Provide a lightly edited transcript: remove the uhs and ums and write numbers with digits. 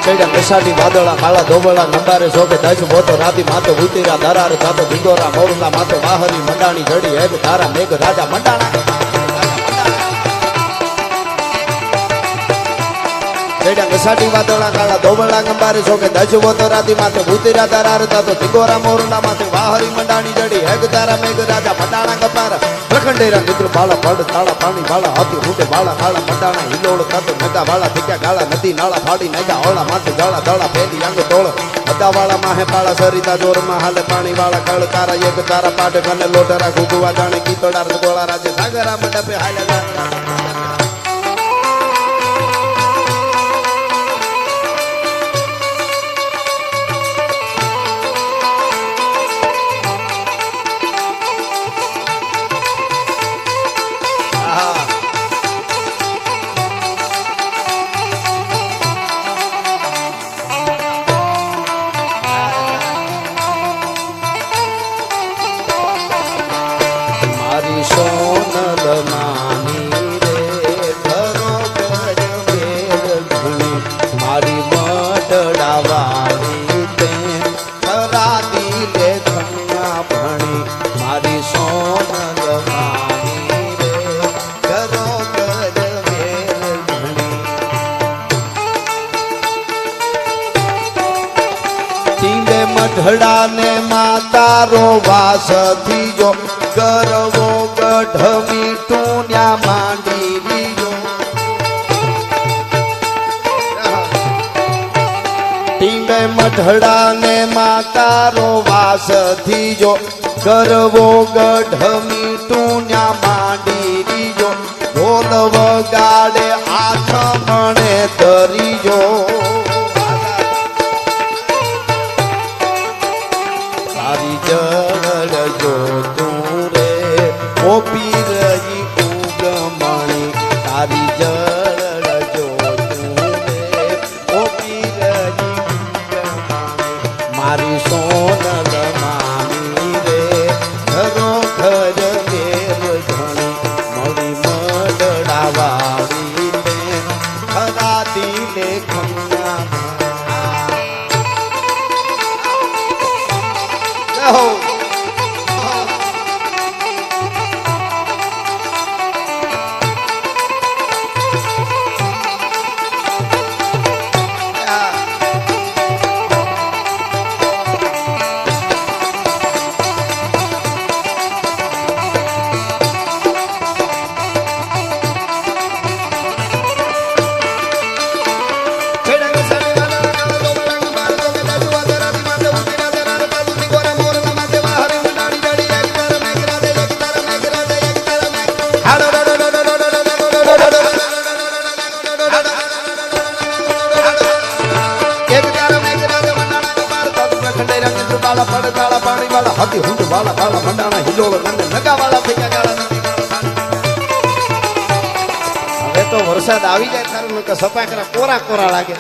ચડ્યા કસાટી વાદળા કાળા ધોબળા નંબારે શોભે દસ બોતો રાતી માથે ઉતર્યા દરાર થાતો ઢીંગોરા મોરલા માથે વાહરી મંડાણી જડી હેગ તારા મેઘ રાજા મંડાણા કસાટી વાદળા કાળા ધોબળા નંબારે શોભે દસ બોતો રાતી માથે ઉતર્યા દરાર થાતો ઢીંગોરા મોરલા માથે વાહરી મંડાણી જડી હેગ તારા મેઘ રાજા મંડાણા ગપાર પ્રખંડેરા મિત્ર બાળા પડ તાળા પાણી વાળા હાથી ઊંટે બાળા કાળા મંડાણા હિલોળ થતો નગા વાળા થીક્યા ગાળા નદી નાળા ફાડી નાખ્યા ઓળા માથે જાળા દળા ફેલી અંગ તોળ બધા વાળા માહે પાળા સરિતા જોરમાં હાલે પાણી વાળા કળ તારા એક તારા પાટે કને લોટરા ઘૂઘવા જાણે કીતોડા ગોળા રાજે સાગરા મંડપે હાલ્યા મઢડા ને માતારો વાસ થીજો ગરવો ગઢ મીઠું ન્યા માંડી લીજો ટીંબે મઢડા ને માતારો વાસ થીજો ગરવો ગઢ મીઠું ન્યા માંડી લીજો ઢોલ વગાડે આઠમણે તરીજો જો તું રે ઓ પીરજી ઉગમણી તારી જળ જો તું રે ઓ પીરજી ઉગમણી મારી સોનલ માની રે ઘરો ઘર દેવ ધણી મળી મડડા વાળી ને ખરા દિલે ખમ્યા હો હાથી ઊંટ વાળા વાળા મંડાણા હિલોળ નંદ નગા વાળા થઈ ગયા ગાળા હવે તો વરસાદ આવી જાય તારું સપાકરા કોરા કોરા લાગે